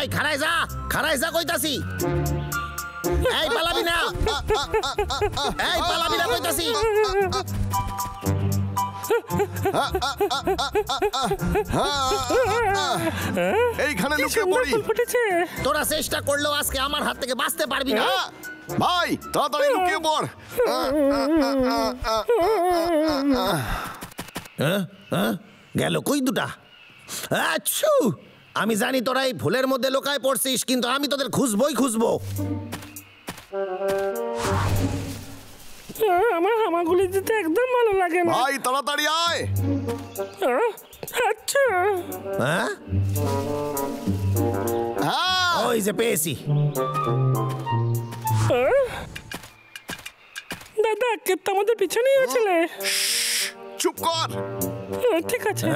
এই খারাই যা কইতাছি। এই পালাবি না কইতাছি। এইখানে লুকিয়ে পড়ি। তোরা চেষ্টা করলেও আজকে আমার হাত থেকে বাঁচতে পারবি না। ভাই তাড়াতাড়ি লুকিয়ে পড়। গেল কই দুটা? আচ্ছু, আমি জানি তোরা এই ফুলের মধ্যে লুকায় পড়ছিস, কিন্তু আমি তোদের খুঁজবো। আমার হামাগুলি দিতে একদম ভালো লাগে না। ভাই তাড়াতাড়ি আয়। আচ্ছা ওই যে পেয়েছি। দাদা কেতটা আমাদের পিছনেই আছিলে। চুপ কর। ঠিক আছে।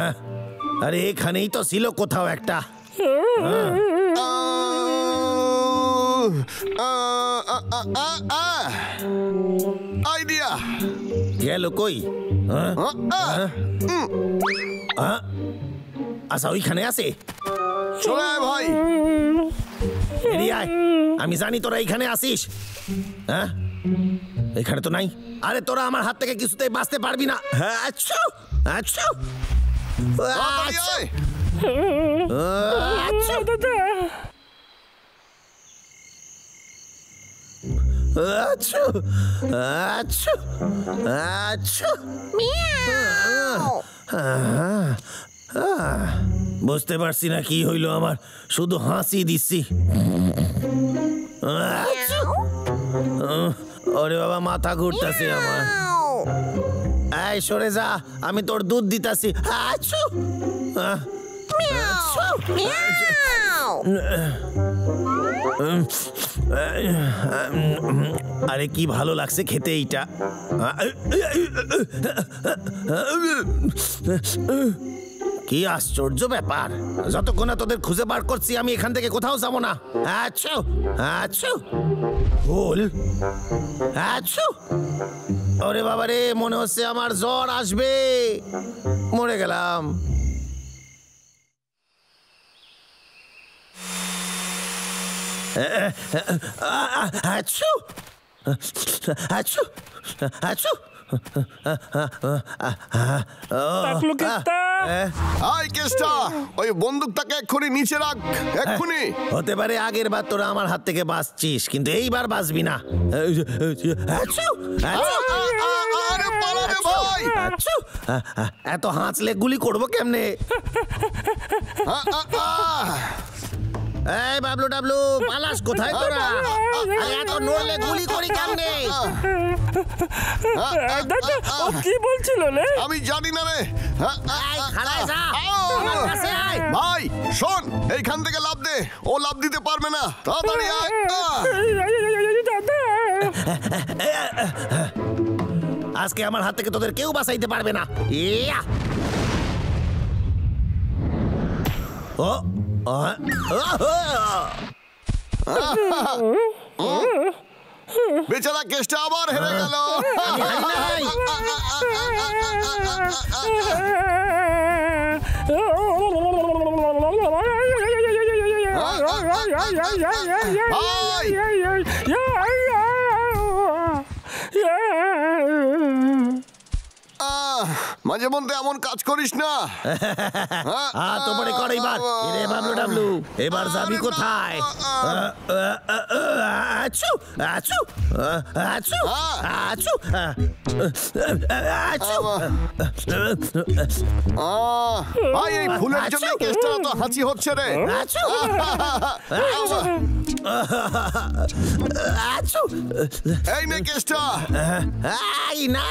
আরে এখানেই তো ছিল কোথাও একটা। আইডিয়া গেল কই? আচ্ছা ওইখানে আছে। চলে আয় ভাই। আমি জানি তোরা এইখানে আসিস। হ্যাঁ এখানে তো নাই। আরে তোরা আমার হাত থেকে কিছুতেই বাঁচতে পারবি না। আচ্ছা বুঝতে পারছি না কি হইল আমার, শুধু হাসি দিচ্ছি। ওরে বাবা মাথা ঘুরতেছে আমার। এই সরে যা, আমি তোর দুধ দিতাছি। আরে কি ভালো লাগছে খেতে এইটা। কি আশ্চর্য ব্যাপার, যতক্ষণ না তোদের খুঁজে বার করছি আমি এখান থেকে কোথাও যাবো না। ভুল। ওরে বাবা রে, মনে হচ্ছে আমার জ্বর আসবে, মরে গেলাম। ওই বন্দুকটাকে এক্ষুনি নিচে রাখ, এক্ষুনি। হতে পারে আগের বার তোরা আমার হাত থেকে বাঁচছিস, কিন্তু এইবার বাঁচবি না। এত হাঁচলে গুলি করবো কেমনে? এই বাবলু টাবলু পালাস কোথায় তোরা? এত নড়লে গুলি করি কেমনে? কি বলছিল রে? আমি জানি না রে। ভাই শোন, এইখান থেকে লাফ দে। ও লাফ দিতে পারবে না, তাড়াতাড়ি আয়। আজকে আমার হাত থেকে তোদের কেউ বাঁচাইতে পারবে না। বেচারা কেষ্টা আবার হেরে গেল। মাঝে মধ্যে এমন কাজ করিস না। এবার যাবি কোথায়? ভাই এই ফুলের জন্য কেষ্টা তো হাঁচি হচ্ছে রে। এই নে কেষ্টা। না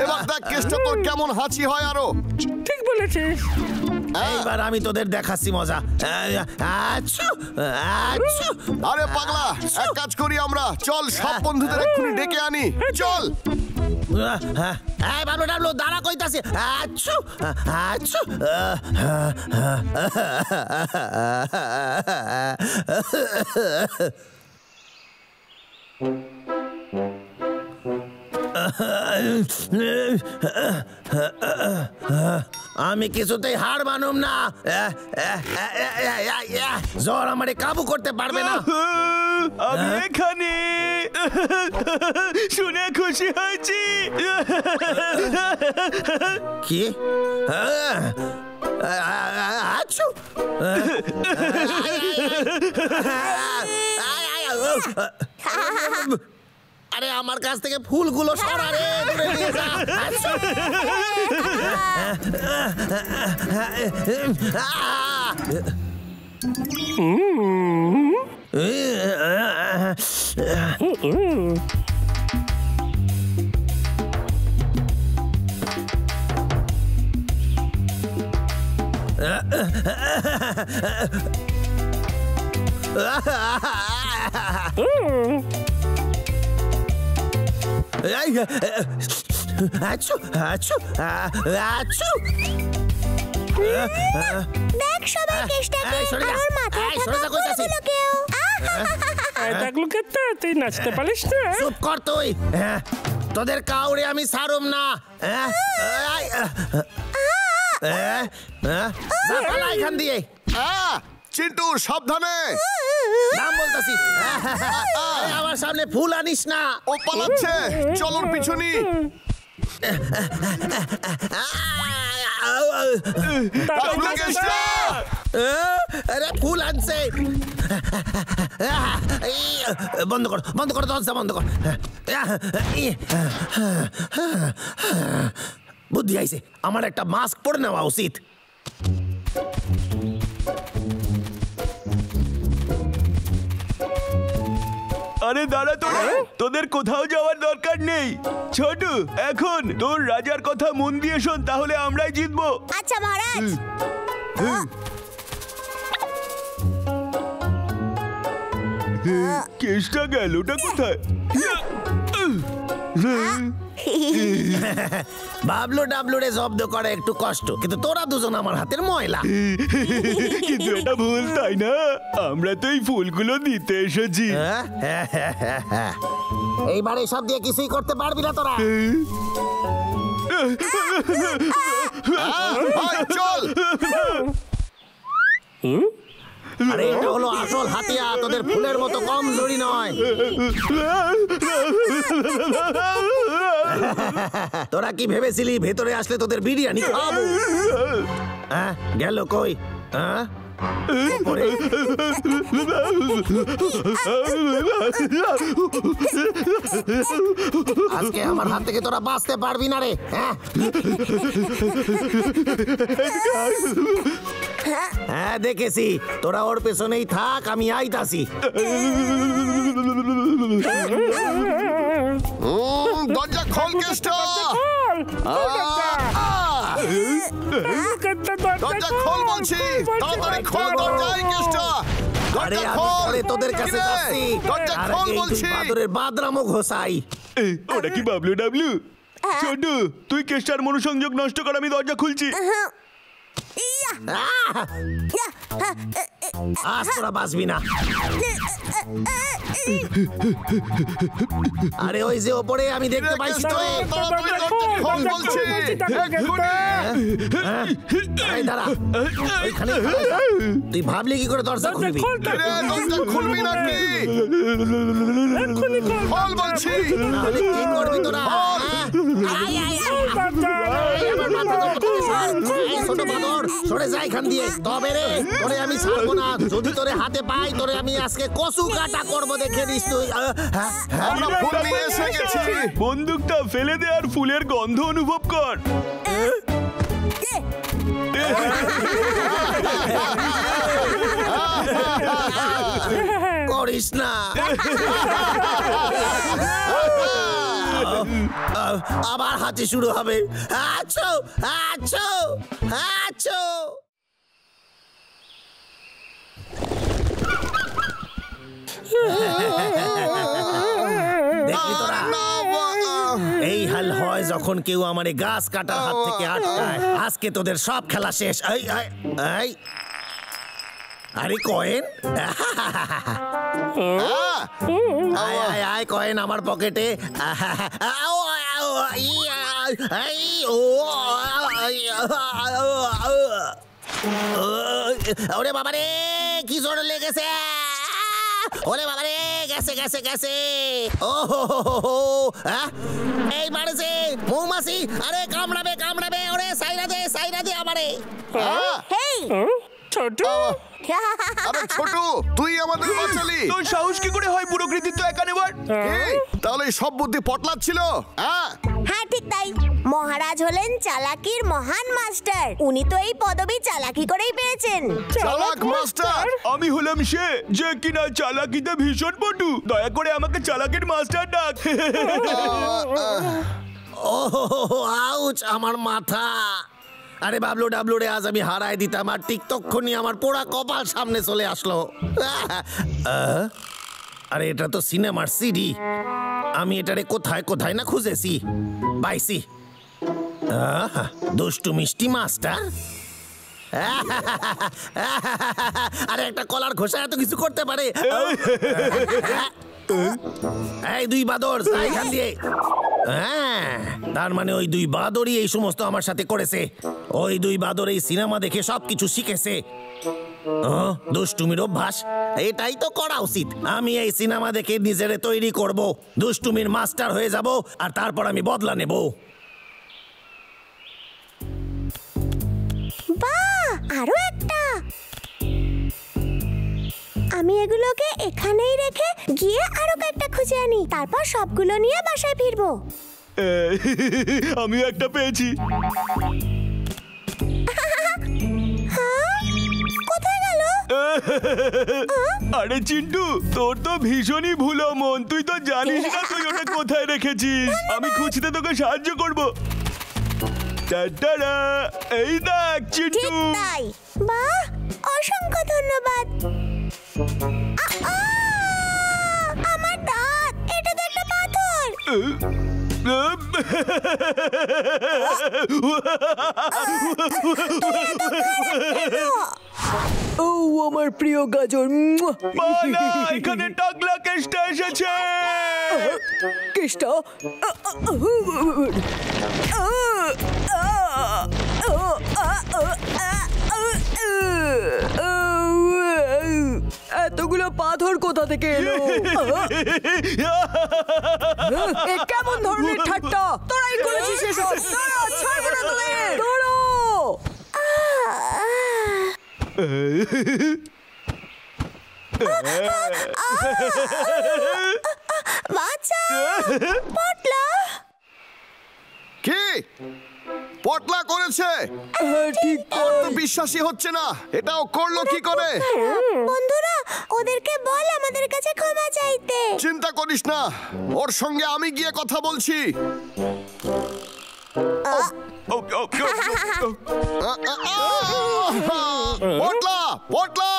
এবার দেখ কেষ্টা তোর কেমন হাঁচি হয়। আরো ঠিক বলেছিস। এইবার আমি তোদের দেখাচ্ছি মজা। আরে পাগলা, এক কাজ করি আমরা, চল সব বন্ধুদের এক্ষুনি ডেকে আনি, চল। এই বাবলু ডাবলু দাঁড়া কইতাছি। আচ্ছু আচ্ছু আমি কিছুতেই হার মানুম না। জ্বর আমারে কাবু করতে পারবে না। আমি এখানে শুনে খুশি হয়েছি। কি আচ্ছু আরে আমার কাছ থেকে ফুলগুলো সরারে দূরে নিয়ে যা। আচ্ছু আচ্ছু আচ্ছু দেখ সবাই কেষ্টাকে আমার মাথায় থাকা ফুলগুলো কেউ ডাকলু কেতা তুই নাচতে পারিস না? চুপ কর তুই। তোদের কাউরে আমি ছাড়ুম না। এখান দিয়ে চিন্টু সাবধানে। নাম বলতাছি। আমার সামনে ফুল আনিস না। ও পালাচ্ছে, চল ওর পিছনি। আরে ফুল আনছে। বন্ধ কর বন্ধ কর দরজা বন্ধ কর। বুদ্ধি আইছে, আমার একটা মাস্ক পরে নেওয়া উচিত। আরে দাঁড়া তোরা, তোদের কোথাও যাওয়ার দরকার নেই। ছোটু, এখন তোর রাজার কথা মন দিয়ে শোন, তাহলে আমরাই জিতবো। আচ্ছা মহারাজ। কেসটা গেল, ওটা কোথায়? বাবলু ডাবলু রে জব্দ করা একটু কষ্ট, কিন্তু তোরা দুজন আমার হাতের ময়লা। কিন্তু এটা ভুল, তাই না? আমরা তো এই ফুলগুলো দিতে এসেছি। এইবার এসব দিয়ে কিছুই করতে পারবি না তোরা। চল। আরে এটা হলো আসল হাতিয়া, তোদের ফুলের মতো কম জড়ি নয়। তোরা কি ভেবেছিলি ভেতরে আসলে তোদের বিরিয়ানি খাবো? গেল কই? আজকে আমার হাত থেকে তোরা বাঁচতে পারবি না রে। হ্যাঁ দেখেছি, তোরা ওর পেছনেই থাক, আমি আইতাছি। দরজা খোল কেষ্টা। দরজা খোল বলছি, তাড়াতাড়ি খোল দরজা কেষ্টা। আরে আমি তোদের কাছে যাচ্ছি, দরজা খোল বলছি। বাদরের বাদরামও ঘোষাই। ওটা কি বাবলু ডাবলু? ছোটু, তুই কেষ্টার মনোসংযোগ নষ্ট কর, আমি দরজা খুলছি। আজ তোরা বাঁচবি না। আরে ওই যে ওপরে আমি দেখতে পাইছি তো। দাঁড়া, তুই ভাবলি কি করে দরজা খুলবি? খুলবি নাকি? খোল বলছি। তাহলে কি করবি তোরা? ছোট বাদর সরে যা এখান দিয়ে। তবে রে তোরে আমি ছাড়বো না। যদি তোরে হাতে পাই, তোরে আমি আজকে কচু কাটা করবো, দেখে নিস তুই। আমরা ফুল নিয়ে এসে গেছি। বন্দুকটা ফেলে দে আর ফুলের গন্ধ অনুভব কর। করিস না। আবার হাঁচি শুরু হবে। আছো আছো আছো। দেখলি তোরা, এই হাল যখন কেউ আমার এই গাছ কাটার হাত থেকে আটকায়, আজকে তোদের সব খেলা শেষ। এই আরে কয়েন, আয় আয় আয় কয়েন আমার পকেটে। ওরে বাবারে কি জোর লেগেছে, ওরে বাবারে গেছে গেছে গেছে। ও এই মারছে মৌমাছি, আরে কামড়াবে কামড়াবে, ওরে সাইরা দে আমারে। হেই ছোট আরে ছোট, তুই আমাদের বাঁচালি। তোর সাহস কি করে হয় পুরো কৃতিত্ব একা নেবার? এই, তাহলে এই সব বুদ্ধি পটলার ছিল? হ্যাঁ ঠিক তাই, মহারাজ হলেন চালাকির মহান মাস্টার। উনি তো এই পদবি চালাকি করেই পেয়েছেন। চালাক মাস্টার? আমি হলাম সে যে কিনা চালাকিতে ভীষণ পটু। দয়া করে আমাকে চালাকির মাস্টার ডাক। ও আউচ আমার মাথা। আরে বাবলু ডাবলু রে, আজ আমি হারাই দিতাম, আর ঠিক তক্ষুনি আমার পোড়া কপাল সামনে চলে আসলো। আরে এটা তো সিনেমার সিডি, আমি এটারে কোথায় কোথায় না খুঁজেছি, পাইছি। দুষ্টু মিষ্টি মাস্টার। আরে একটা কলার খোসা এত কিছু করতে পারে? এই দুই বাদর এখান দিয়ে। হ্যাঁ, তার মানে ওই দুই বাদরই এই সমস্ত আমার সাথে করেছে। ওই দুই বাদর এই সিনেমা দেখে সবকিছু শিখেছে। দুষ্টুমির অভ্যাস, এটাই তো করা উচিত। আমি এই সিনেমা দেখে নিজেরে তৈরি করব, দুষ্টুমির মাস্টার হয়ে যাব, আর তারপর আমি বদলা নেব। বাহ, আরো একটা। আমি এগুলোকে এখানেই রেখে গিয়ে আরো একটা খুঁজে আনি, তারপর সবগুলো নিয়ে বাসায় ফিরবো। আমি একটা পেয়েছি। কোথায় গেল? আরে চিন্টু, তোর তো ভীষণই ভুলো মন, তুই তো জানিস না তুই ওটা কোথায় রেখেছিস। আমি খুঁজতে তোকে সাহায্য করব। টাটা, এই দেখ চিন্টু। ঠিক তাই। বাহ, অসংখ্য ধন্যবাদ। আমার দাঁত, এটা তো একটা পাথর। ও আমার প্রিয় গাজর। মানা, এখানে টাকলা কেষ্টা এসেছে। কেষ্টা? এতগুলো পাথর কোথা থেকে এলো? এ কেমন ধরনের ঠাট্টা? তোরাই করেছিস এসব। দাঁড়া, ছাড়বো না তোদের। দাঁড়া। বাঁচাও, পটলা। কি পটলা করেছে? ঠিক আমার তো বিশ্বাসই হচ্ছে না, এটাও করলো কি করে? বন্ধুরা, ওদেরকে বল আমাদের কাছে ক্ষমা চাইতে। চিন্তা করিস না, ওর সঙ্গে আমি গিয়ে কথা বলছি। পটলা, পটলা,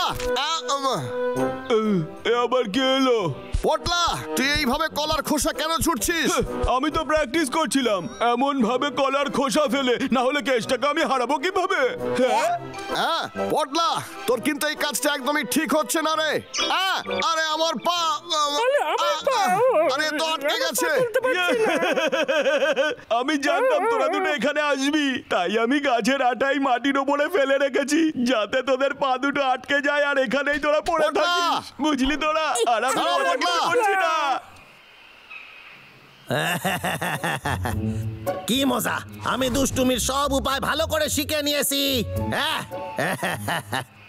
আবার কি এলো? পটলা, তুই এইভাবে কলার খোসা কেন ছুটছিস? আমি তো প্র্যাকটিস করছিলাম এমন ভাবে কলার খোসা ফেলে, না হলে কেসটাকে আমি হারাবো কিভাবে? হ্যাঁ পটলা, তোর কিন্তু এই কাজটা একদমই ঠিক হচ্ছে না রে। আরে আমার পা, আরে তো আটকে গেছে। আমি জানতাম তোরা দুটো এখানে আসবি, তাই আমি গাছের আটাই মাটির ওপরে ফেলে রেখেছি যাতে তোদের পা দুটো আটকে যায় আর এখানেই তোরা পড়ে থাকিস, বুঝলি তোরা? আর আমি করছি না। কি মজা, আমি দুষ্টুমির সব উপায় ভালো করে শিখে নিয়েছি।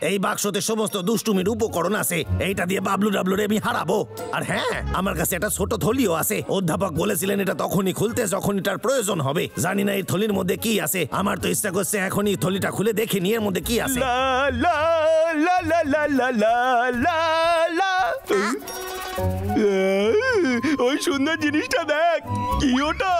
এই বাক্সতে সমস্ত দুষ্টুমির উপকরণ আছে, এইটা দিয়ে বাবলু ডাবলুরে আমি হারাবো। আর হ্যাঁ, আমার কাছে একটা ছোট থলিও আছে। অধ্যাপক বলেছিলেন এটা তখনই খুলতে যখন এটার প্রয়োজন হবে। জানি না এই থলির মধ্যে কি আছে, আমার তো ইচ্ছা করছে এখনই থলিটা খুলে দেখে নিয়ে এর মধ্যে কি আছে। লা লা লা লা লা লা লা লা। ওই সুন্দর জিনিসটা দেখ, কি ওটা?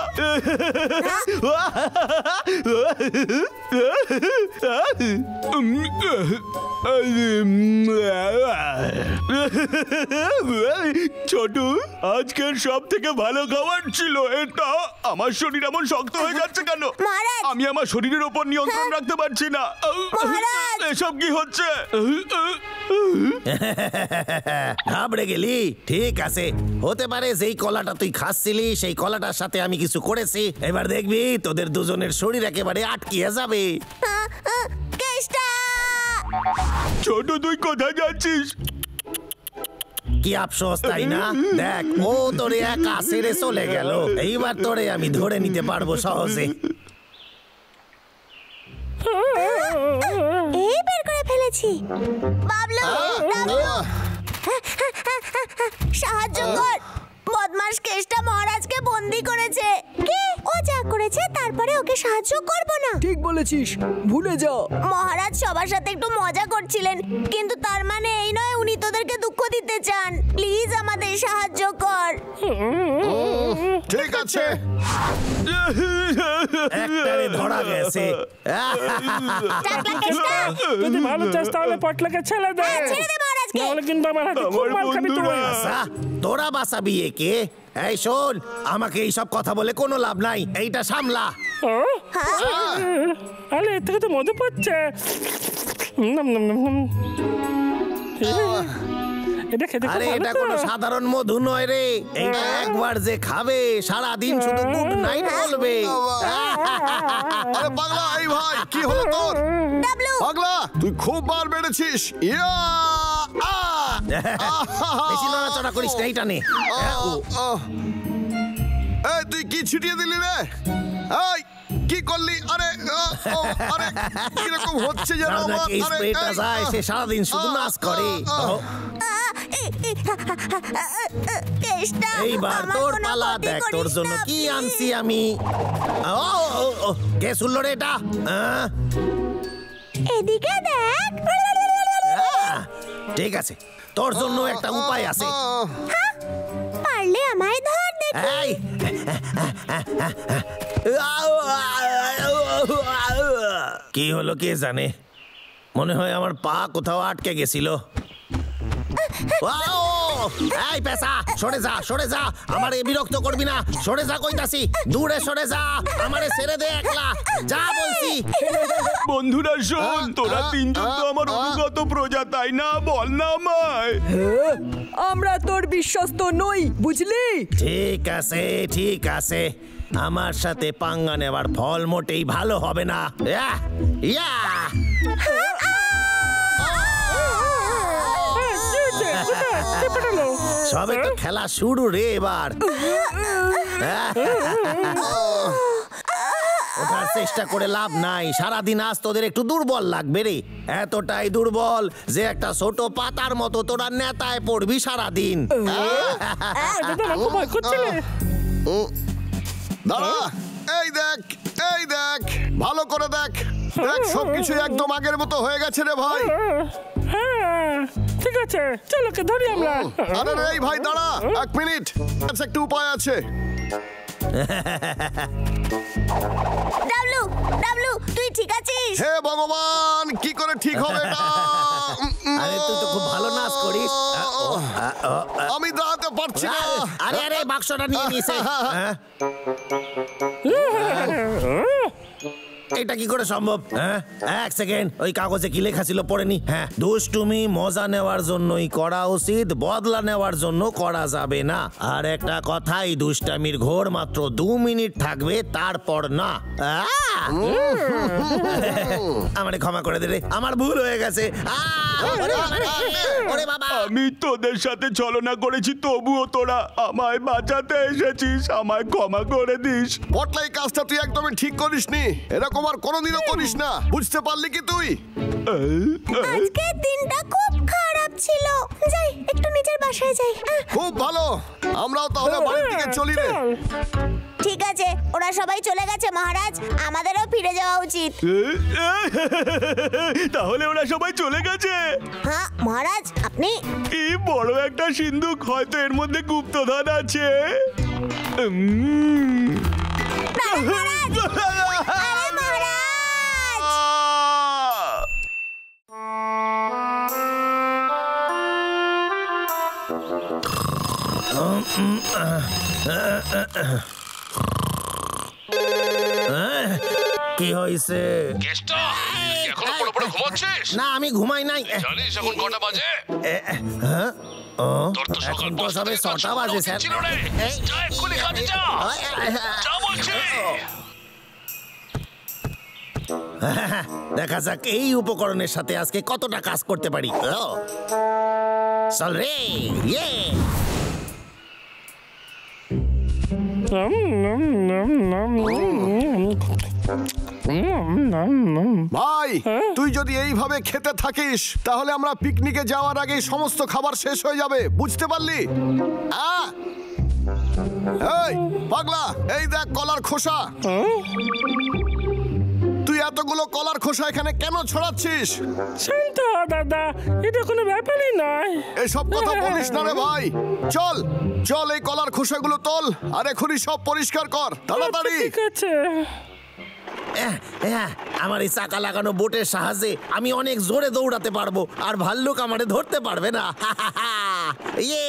ছোটু, আজকের সব থেকে ভালো খাবার ছিল এটা। আমার শরীর এমন শক্ত হয়ে যাচ্ছে কেন? মহারাজ! আমি আমার শরীরের উপর নিয়ন্ত্রণ রাখতে পারছি না। মহারাজ! এসব কি হচ্ছে? ঘাবড়ে গেলি? ঠিক আছে, হতে পারে যেই কলাটা তুই খাচ্ছিলি সেই কলাটার সাথে আমি কিছু করেছি। এবার দেখবি তোদের দুজনের শরীর একেবারে আটকিয়ে যাবে। কেষ্টা! ছোটু, তুই কোথায় যাচ্ছিস? কি আফসোস, তাই না? দেখ, ও তোরে একা ছেড়ে চলে গেল। এইবার তোরে আমি ধরে নিতে পারবো সহজে। এই বের করে ফেলেছি। বাবলু, বাবলু, সাহায্য কর। বদমাশ কেষ্টা মহারাজকে বন্দি করেছে। কি? ও যা করেছে তারপরে ওকে সাহায্য করব না? ঠিক বলেছিস, ভুলে যা। মহারাজ সবার সাথে একটু মজা করছিলেন, কিন্তু তার মানে এই নয় উনি তোদেরকে দুঃখ দিতে চান। প্লিজ আমাদের সাহায্য কর। ঠিক আছে। একটারে ধরা গেছে। টাকলা কেষ্টা! যদি ভালো চাস তাহলে পটলাকে ছেড়ে দে। হ্যাঁ, ছেড়ে দে মহারাজকে। নাহলে কিন্তু আমার হাতে খুব মার খাবি তুই। আচ্ছা, তোরা বাঁচাবি একে? এই শোন, আমাকে এইসব কথা বলে কোনো লাভ নাই। এইটা সামলা। আরে এর থেকে তো মধু পাচ্ছে। নম নম নম নম। এটা খেতে খুব আরে ভালো এটা তো। কোনো সাধারণ মধু নয় রে। এইটা একবার যে খাবে সারা দিন শুধু গুড নাইট বলবে। আরে পাগলা, এই ভাই কি হলো তোর? ডাবলু! পাগলা, তুই খুব বার বেড়েছিস। ইয়া! বেশি নড়াচড়া করিস না, এইটা নে। এই তুই কি ছিটিয়ে দিলি রে? এই কি করলি? আরে আরে কিরকম হচ্ছে যেন আমার। রাজাকে এই আরে স্প্রেটা যায়, সে সারাদিন শুধু নাচ করে। কেষ্টা, এইবার আমার তোর কোনো পালা, ক্ষতি দেখ করিস তোর জন্য না, কি please। আনছি আমি। কে শুনলো রে এটা? এদিকে দেখ। ঠিক আছে, তোর জন্য একটা উপায় আছে। পারলে আমায় ধর দেখি। এই কি হলো কে জানে, মনে হয় আমার পা কোথাও আটকে গেছিল। এই পেশা, সরে যা, সরে যা। আমারে বিরক্ত করবি না, সরে যা কইতাছি। দূরে সরে যা, আমারে ছেড়ে দে একলা। যা বলছি। বন্ধুরা শোন, তোরা তিনজন তো আমার অনুগত প্রজা, তাই না? বল না আমায়। আমরা তোর বিশ্বস্ত নই, বুঝলি? ঠিক আছে, ঠিক আছে। আমার সাথে পাঙ্গা নেওয়ার ফল মোটেই ভালো হবে না। ইয়া, ইয়া। সবে তো খেলা শুরু রে এবার। ওঠার চেষ্টা করে লাভ নাই, সারাদিন আজ তোদের একটু দুর্বল লাগবে রে। এতটাই দুর্বল যে একটা ছোট পাতার মতো তোরা নেতায় পড়বি সারাদিন। খুব ভয় করছিলে। দাঁড়া, এই দেখ, এই দেখ, ভালো করে দেখ। দেখ সবকিছু একদম আগের মতো হয়ে গেছে রে ভাই। হ্যাঁ, ঠিক আছে, চলো কে ধরি আমরা। আরে রে এই ভাই দাঁড়া, এক মিনিট। আচ্ছা, একটা উপায় আছে। ডাবলু, ডাবলু, তুই ঠিক আছিস? হে ভগবান, কি করে ঠিক হবে এটা? আরে তুই তো খুব ভালো নাচ করিস। আমি দাঁড়াতে পারছি না। আরে আরে, বাক্সটা নিয়ে নিছে। হ্যাঁ? এটা কি করে সম্ভব? হ্যাঁ, এক সেকেন্ড, ওই কাগজে কি লেখা ছিল পড়েনি? হ্যাঁ, দুষ্টুমি মজা নেওয়ার জন্যই করা উচিত, বদলা নেওয়ার জন্য করা যাবে না। আর একটা কথা, এই দুষ্টামির ঘোর মাত্র 2 মিনিট থাকবে, তারপর না। আমারে ক্ষমা করে দে রে, আমার ভুল হয়ে গেছে। ওরে বাবা, আমি তোদের সাথে ছলনা করেছি, তবুও তোরা আমায় বাঁচাতে এসেছিস। আমায় ক্ষমা করে দিস। পটলাই, কাজটা তুই একদমই ঠিক করিসনি। এরকম আর কোনোদিনও করিস না, বুঝতে পারলি কি তুই? আজকে দিনটা খুব খারাপ ছিল। যাই, একটু নিজের বাসায় যাই। খুব ভালো, আমরাও তাহলে বাড়ির দিকে চলি রে। ঠিক আছে, ওরা সবাই চলে গেছে মহারাজ, আমাদেরও ফিরে যাওয়া উচিত। তাহলে ওরা সবাই চলে গেছে? হ্যাঁ মহারাজ, আপনি? কি বড় একটা সিন্ধুক, হয়তো এর মধ্যে গুপ্তধন আছে। মহারাজ! আরে মহারাজ! কি হয়েছে? কেষ্টা, তুই এখনো পড়ে পড়ে ঘুমাচ্ছিস? না, আমি ঘুমাই নাই। জানিস এখন কটা বাজে? তোর তো সকাল এখন তো 5টা সবে থেকে কাজ 6টা শুরু বাজে, উচিত স্যার। ছিল রে। যা এক্ষুনি কাজে যা। যা বলছি। দেখা যাক এই উপকরণের সাথে আজকে কতটা কাজ করতে পারি। চল রে, ইয়ে। ভাই, তুই যদি এইভাবে খেতে থাকিস তাহলে আমরা পিকনিকে যাওয়ার আগে সমস্ত খাবার শেষ হয়ে যাবে, বুঝতে পারলি? এই পাগলা, এই দেখ কলার খোসা। তুই এতগুলো কলার খোসা এখানে কেন ছড়াচ্ছিস? শান্ত হ দাদা, এটা কোনো ব্যাপারই নয়। এসব কথা বলিস না রে ভাই। চল চল, এই কলার খোসাগুলো তোল আর এখনই সব পরিষ্কার কর, তাড়াতাড়ি। ঠিক আছে। আমার এই চাকা লাগানো বোটের সাহায্যে আমি অনেক জোরে দৌড়াতে পারবো, আর ভাল্লুক আমারে ধরতে পারবে না। ইয়ে।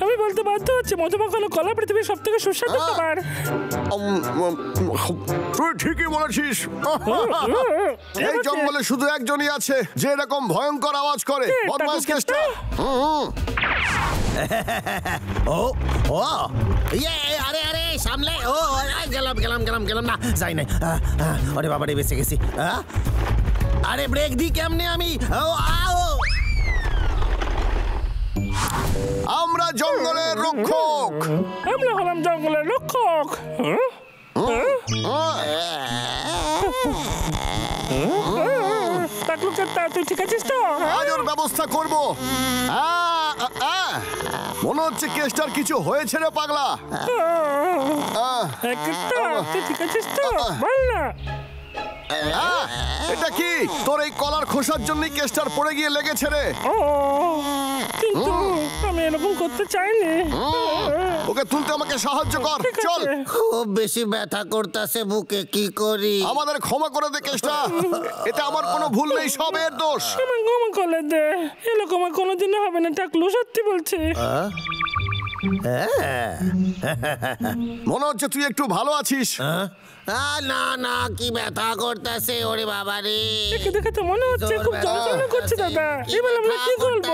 আমি বলতে বাধ্য হচ্ছে মধুমাখি হলো কলা পৃথিবীর সব থেকে সুস্বাদু খাবার। তুই ঠিকই বলেছিস। এই জঙ্গলে শুধু একজনই আছে যে এরকম ভয়ঙ্কর আওয়াজ করে, বদমাশ কেষ্টা। ও ও ইয়ে, আরে আরে সামলে। ও গেলাম গেলাম গেলাম গেলাম না, যাই নাই। আরে বাবা রে, বেঁচে গেছি। আরে ব্রেক দি কেমনে আমি? আমরা জঙ্গলের রক্ষক। আমরা হলাম জঙ্গলের রক্ষক। তুই ঠিক আছিস তো? আজর ব্যবস্থা করবো। মনে হচ্ছে কেষ্টার কিছু হয়েছে রে পাগলা। তুই ঠিক আছিস তো? বল না। এটা কি তোর এই কলার খোসার জন্যই কেষ্টার পড়ে গিয়ে লেগেছে রে? কিন্তু আমি এরকম করতে চাইনি। ওকে তুলতে আমাকে সাহায্য কর, চল। খুব বেশি ব্যথা করতেছে বুকে, কি করি? আমাদের ক্ষমা করে দে কেষ্টা, এটা আমার কোনো ভুল নেই, সব এর দোষ। আমার ক্ষমা করে দে, এরকম আর কোনোদিনও হবে না টাকলু, সত্যি বলছি। মনে হচ্ছে তুই একটু ভালো আছিস। না না, কি ব্যথা করতেছে ওরে বাবা রে। দেখে দেখে তো মনে হচ্ছে খুব যন্ত্রণা করছে দাদা। এবার আমরা কি করবো?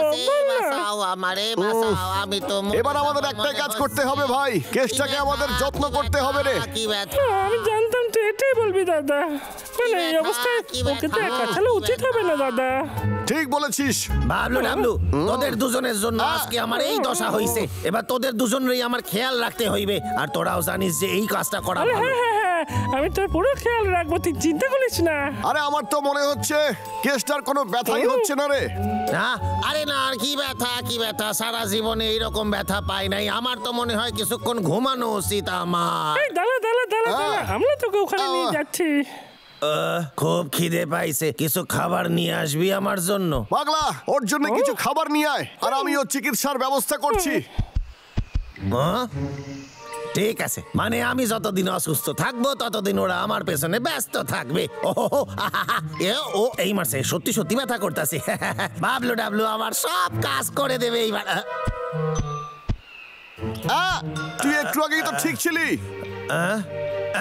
বাঁচাও আমারে, বাঁচাও। আমি তো এবার আমাদের একটাই কাজ করতে হবে ভাই, কেষ্টাকে আমাদের যত্ন করতে হবে রে। কি ব্যথা? আমি জানতাম তুই এটাই বলবি দাদা। মানে এই অবস্থায় ওকে তো একা ছাড়া উচিত হবে না দাদা। ঠিক বলেছিস। বাবলু ডাবলু, তোদের দুজনের জন্য আজকে আমার এই দশা হইছে। এবার তোদের দুজনেরই আমার খেয়াল রাখতে হইবে, আর তোরাও জানিস যে এই কাজটা করা ভালো। হ্যাঁ, আমি তোর পুরো খেয়াল রাখবো, তুই চিন্তা করিস না। আরে আমার তো মনে হচ্ছে কেষ্টার কোনো ব্যথাই হচ্ছে না রে। আরে না, আর কি ব্যথা, কি ব্যথা? সারা জীবনে এইরকম ব্যথা পাই নাই। আমার তো মনে হয় কিছুক্ষণ ঘুমানো উচিত আমার। দাঁড়া দাঁড়া দাঁড়া দাঁড়া, আমরা তোকে ওখানে নিয়ে যাচ্ছি। খুব খিদে পাইছে, কিছু খাবার নিয়ে আসবি আমার জন্য? পাগলা, ওর জন্য কিছু খাবার নিয়ে আয়, আর আমি ওর চিকিৎসার ব্যবস্থা করছি। ঠিক আছে, মানে আমি যতদিন অসুস্থ থাকবো ততদিন ওরা আমার পেছনে ব্যস্ত থাকবে। ও এই মাসে সত্যি সত্যি ব্যথা করতেছে। বাবলু ডাবলু আমার সব কাজ করে দেবে এইবার। তুই একটু আগেই তো ঠিক ছিলি।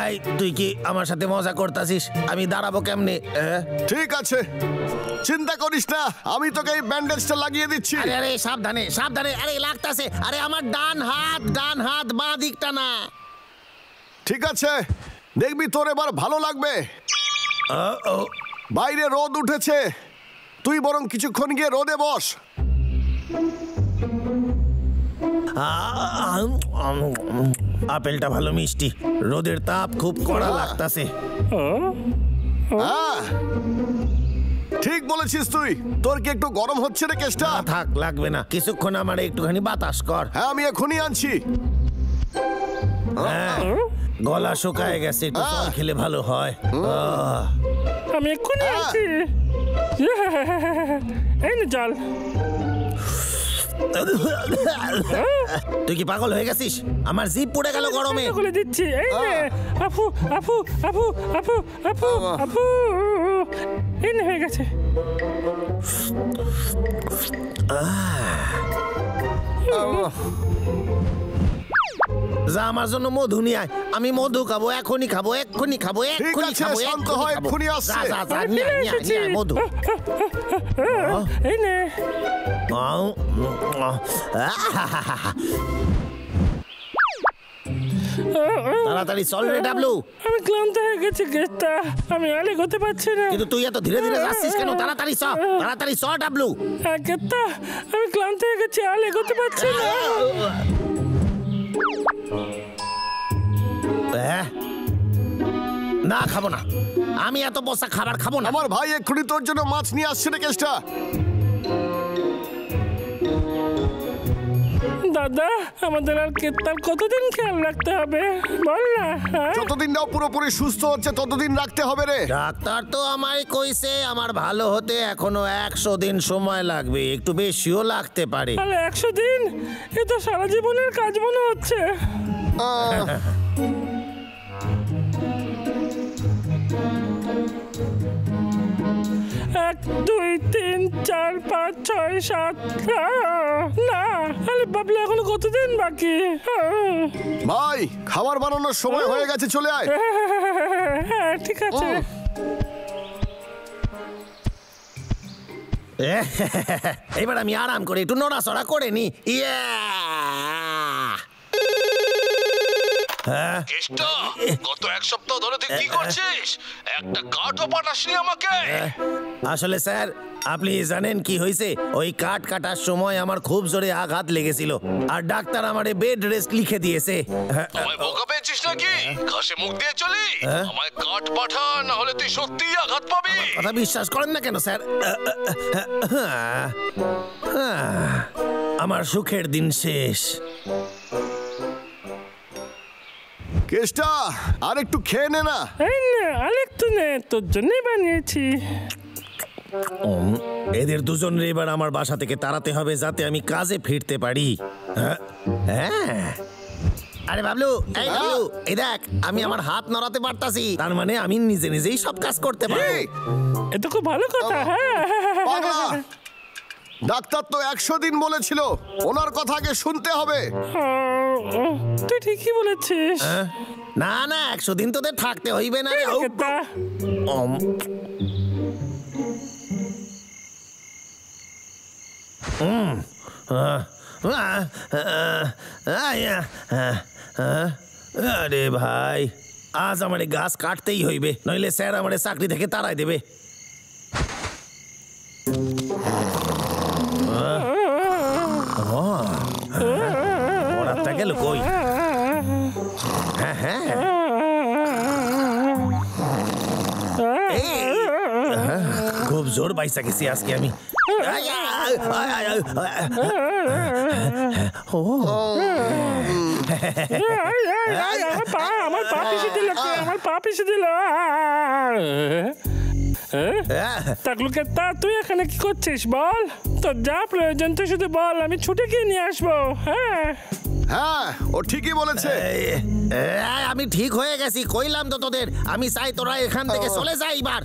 এই তুই কি আমার সাথে মজা করতেছিস? আমি দাঁড়াবো কেমনে? ঠিক আছে, চিন্তা করিস না, আমি তোকে এই ব্যান্ডেজটা লাগিয়ে দিচ্ছি। আরে আরে সাবধানে সাবধানে, আরে লাগতাছে। আরে আমার ডান হাত, বাঁ দিকটা না। ঠিক আছে, দেখবি তোর এবার ভালো লাগবে। বাইরে রোদ উঠেছে, তুই বরং কিছুক্ষণ গিয়ে রোদে বস। আপেলটা ভালো মিষ্টি, রোদের তাপ খুব কড়া লাগতাছে। ঠিক বলেছিস তুই। তোর কি একটু গরম হচ্ছে রে কেষ্টা? থাক, লাগবে না, কিছুক্ষণ আমার একটুখানি বাতাস কর। হ্যাঁ, আমি এখনই আনছি। গলা শুকায় গেছে, একটু জল খেলে ভালো হয়। আমি এক্ষুনি আছি। এই না জল। তুই কি পাগল হয়ে গেছিস? আমার জিভ পুড়ে গেল গরমে। বলে দিচ্ছি, এই নে আপু আপু আপু আপু আপু আপু, এই নে হয়ে গেছে। যা আমার জন্য মধু নিয়ে আয়, আমি মধু খাবো, এখনই খাবো, এক্ষুনি খাবো, এক্ষুনি আছে, খাবো, শান্ত এক্ষুনি হয়, খাবো। এক্ষুনি আসছে। যা, যা, যা, নিয়ে আয়, নিয়ে আয়, নিয়ে আয় মধু। এই নে। তাড়াতাড়ি চল রে ডাবলু। আমি ক্লান্ত হয়ে গেছি কেষ্টা, আমি আর এগোতে পারছি না। কিন্তু তুই এত ধীরে ধীরে যাচ্ছিস কেন? তাড়াতাড়ি চ, তাড়াতাড়ি চ ডাবলু। কেষ্টা, আমি ক্লান্ত হয়ে গেছি, আর এগোতে পারছি না। না খাবো না, আমি এত বসা খাবার খাবো না। আমার ভাই এক্ষুনি তোর জন্য মাছ নিয়ে আসছে রে কেষ্টা। দাদা, আমাদের আর কেত্তার কতদিন খেয়াল রাখতে হবে বল না? যতদিন না পুরোপুরি সুস্থ হচ্ছে ততদিন রাখতে হবে রে। ডাক্তার তো আমায় কইছে আমার ভালো হতে এখনো 100 দিন সময় লাগবে, একটু বেশিও লাগতে পারে। তাহলে 100 দিন, এ তো সারা জীবনের কাজ মনে হচ্ছে। 1 2 3 4 5 6 7। না, আরে বাবলে, এখনো কতদিন বাকি? ভাই খাবার বানানোর সময় হয়ে গেছে, চলে আয়। হ্যাঁ ঠিক আছে। এবার আমি আরাম করে একটু নড়াচড়া করে নি। ইয়া! কেষ্টা, গত 1 সপ্তাহ ধরে তুই কি করছিস? একটা কাঠও পাঠাসনি আমাকে। আসলে স্যার, আপনি জানেন কি হয়েছে? ওই কাঠ কাটার সময় আমার খুব জোরে আঘাত লেগেছিল, আর ডাক্তার আমারে বেড রেস্ট লিখে দিয়েছে। আমায় বোকা পেয়েছিস নাকি? ঘাসে মুখ দিয়ে চলি? আমায় কাঠ পাঠা, না হলে তুই সত্যিই আঘাত পাবি। কথা বিশ্বাস করেন না কেন স্যার? আমার সুখের দিন শেষ। কেষ্টা, আর একটু খেয়ে নে না। এই নে, আরেকটু নে, তোর জন্যই বানিয়েছি। এদের দুজনের এবার আমার বাসা থেকে তাড়াতে হবে, যাতে আমি কাজে ফিরতে পারি। আরে বাবলু, এই বাবলু, এই দেখ, আমি আমার হাত নড়াতে পারতাছি, তার মানে আমি নিজে নিজেই সব কাজ করতে পারি। এটা খুব ভালো কথা। হ্যাঁ, পাগলা, ডাক্তার তো 100 দিন বলেছিল, ওনার কথা আগে শুনতে হবে। তুই ঠিকই বলেছিস। না না, 100 দিন তোদের থাকতে হইবে না রে। কেত্তা, আরে ভাই, আজ আমার গাছ কাটতেই হইবে, নইলে স্যার আমার চাকরি থেকে তাড়াই দেবে। গেল কই? হ্যাঁ হ্যাঁ, খুব জোর বাইসা গেছি আজকে আমি। আমার পা পিছিয়ে দিল, আমার পা পিছিয়ে দিল। তাকলুকে তা তুই এখানে কি করছিস বল? তোর যা প্রয়োজন তুই শুধু বল, আমি ছুটে গিয়ে নিয়ে আসবো। হ্যাঁ হ্যাঁ, ও ঠিকই বলেছে। আমি ঠিক হয়ে গেছি, কইলাম তো তোদের। আমি চাই তোরা এখান থেকে চলে যাই এবার।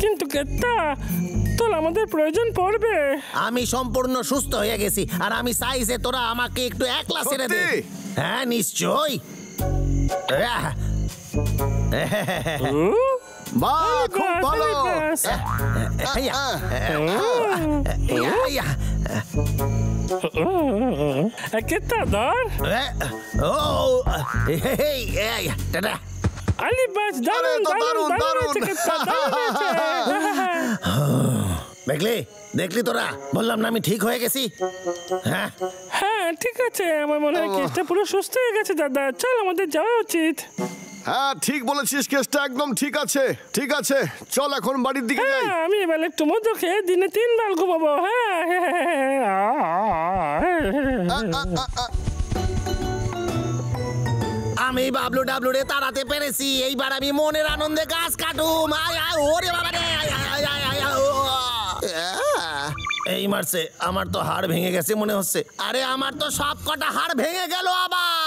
কিন্তু কেত্তা, তোর আমাদের প্রয়োজন পড়বে। আমি সম্পূর্ণ সুস্থ হয়ে গেছি, আর আমি চাই যে তোরা আমাকে একটু একলা ছেড়ে দে। হ্যাঁ নিশ্চয়ই। বাহ, খুব ভালো। কেত্তা ধর। আলি বাস, দারুন দারুন দারুন। দেখলি দেখলি তোরা, বললাম না আমি ঠিক হয়ে গেছি। হ্যাঁ হ্যাঁ ঠিক আছে, আমার মনে হয় কেসটা পুরো সুস্থ হয়ে গেছে দাদা। চল আমাদের যাওয়া উচিত। হ্যাঁ ঠিক বলেছিস, কেসটা একদম ঠিক আছে। ঠিক আছে, চল এখন বাড়ির দিকে যাই। আমি এবার একটু মধু খেয়ে দিনে 3 বার ঘুমাবো। হ্যাঁ আমি বাবলু ডাবলু রে তাড়াতে পেরেছি। এইবার আমি মনের আনন্দে গাছ কাটুম। ওরে বাবা রে। এই মারছে, আমার তো হাড় ভেঙে গেছে মনে হচ্ছে। আরে আমার তো সব কটা হাড় ভেঙে গেল আবার।